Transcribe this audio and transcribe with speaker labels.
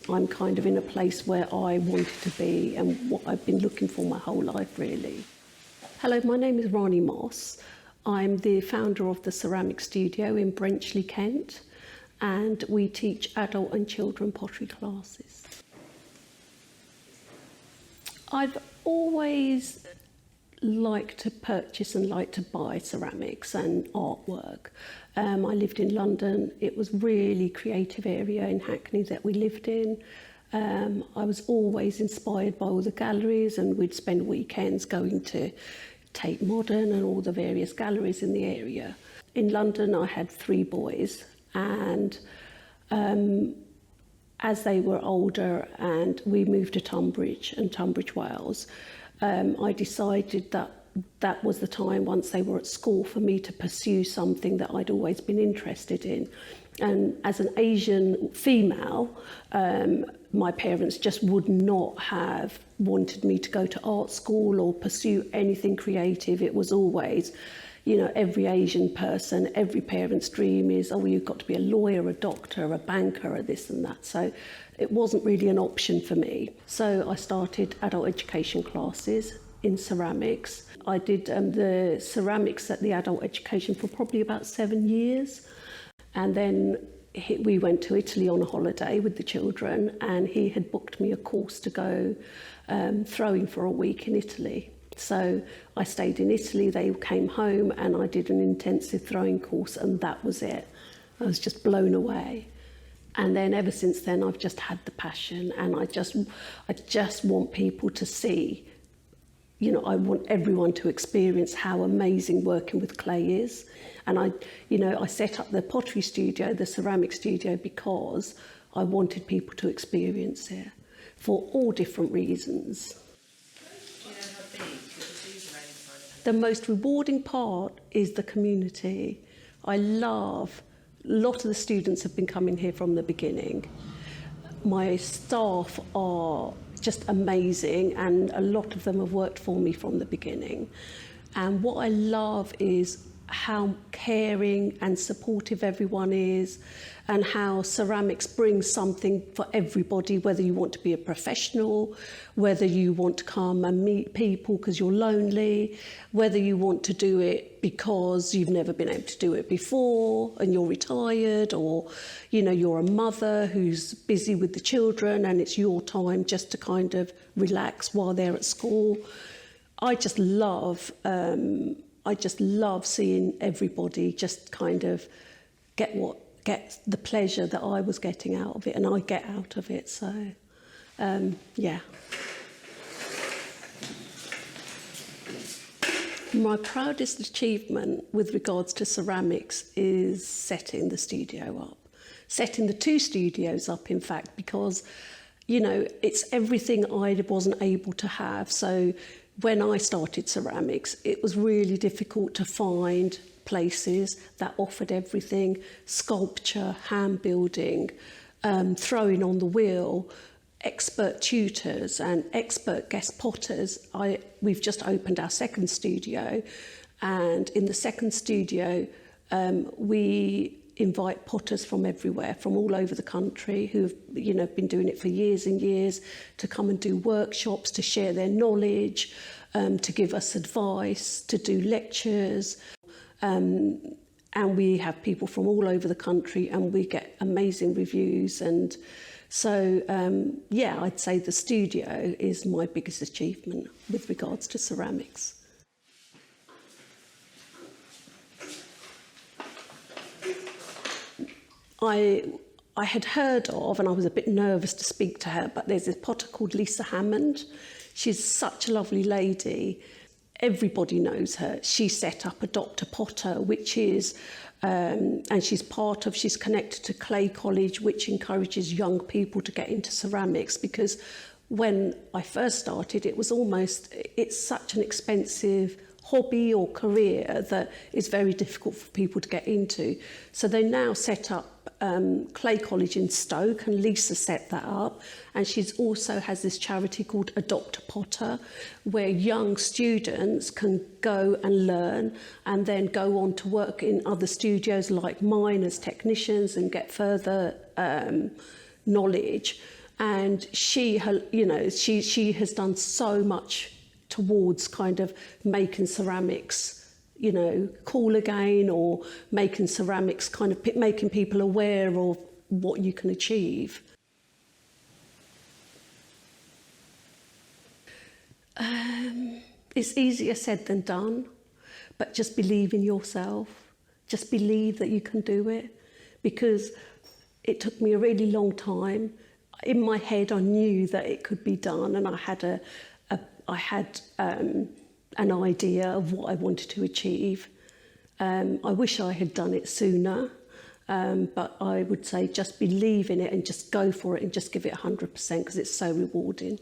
Speaker 1: I'm kind of in a place where I wanted to be and what I've been looking for my whole life, really. Hello, my name is Rani Moss. I'm the founder of the Ceramic Studio in Brenchley, Kent, and we teach adult and children pottery classes. I've always liked to purchase and like to buy ceramics and artwork. I lived in London. It was really creative area in Hackney that we lived in. I was always inspired by all the galleries, and we'd spend weekends going to Tate Modern and all the various galleries in the area. In London, I had 3 boys, and as they were older and we moved to Tunbridge and Tunbridge Wells, I decided that was the time, once they were at school, for me to pursue something that I'd always been interested in. And as an Asian female, my parents just would not have wanted me to go to art school or pursue anything creative. It was always, you know, every Asian person, every parent's dream is, oh, you've got to be a lawyer, a doctor, a banker, or this and that. So it wasn't really an option for me. So I started adult education classes in ceramics. I did the ceramics at the adult education for probably about 7 years. And then we went to Italy on a holiday with the children, and he had booked me a course to go throwing for a week in Italy. So I stayed in Italy, they came home, and I did an intensive throwing course, and that was it. I was just blown away. And then ever since then, I've just had the passion, and I just want people to see, you know, I want everyone to experience how amazing working with clay is. And I set up the pottery studio, the ceramic studio, because I wanted people to experience it for all different reasons.
Speaker 2: Do you know how big the studio is?
Speaker 1: The most rewarding part is the community. A lot of the students have been coming here from the beginning. My staff are just amazing, and a lot of them have worked for me from the beginning. And what I love is how caring and supportive everyone is, and how ceramics brings something for everybody, whether you want to be a professional, whether you want to come and meet people because you're lonely, whether you want to do it because you've never been able to do it before and you're retired, or you know, you're a mother who's busy with the children and it's your time just to kind of relax while they're at school. I just love seeing everybody just kind of get the pleasure that I was getting out of it, and I get out of it. So, yeah. My proudest achievement with regards to ceramics is setting the studio up. Setting the 2 studios up, in fact, because, you know, it's everything I wasn't able to have. So when I started ceramics, it was really difficult to find places that offered everything: sculpture, hand building, throwing on the wheel, expert tutors and expert guest potters. We've just opened our 2nd studio, and in the 2nd studio we invite potters from everywhere, from all over the country, who've, you know, been doing it for years and years, to come and do workshops, to share their knowledge, to give us advice, to do lectures. And we have people from all over the country, and we get amazing reviews. And so, yeah, I'd say the studio is my biggest achievement with regards to ceramics. I had heard of, and I was a bit nervous to speak to her, but there's this potter called Lisa Hammond. She's such a lovely lady. Everybody knows her. She set up a Dr. Potter, which is, and she's connected to Clay College, which encourages young people to get into ceramics, because when I first started, it's such an expensive hobby or career that is very difficult for people to get into. So they now set up Clay College in Stoke, and Lisa set that up. And she's also has this charity called Adopt a Potter, where young students can go and learn and then go on to work in other studios like mine as technicians and get further knowledge. And she has done so much towards kind of making ceramics, cool again, or making ceramics kind of making people aware of what you can achieve. It's easier said than done, but just believe in yourself. Just believe that you can do it, because it took me a really long time. In my head, I knew that it could be done, and I had an idea of what I wanted to achieve. I wish I had done it sooner, but I would say just believe in it and just go for it and just give it 100%, because it's so rewarding.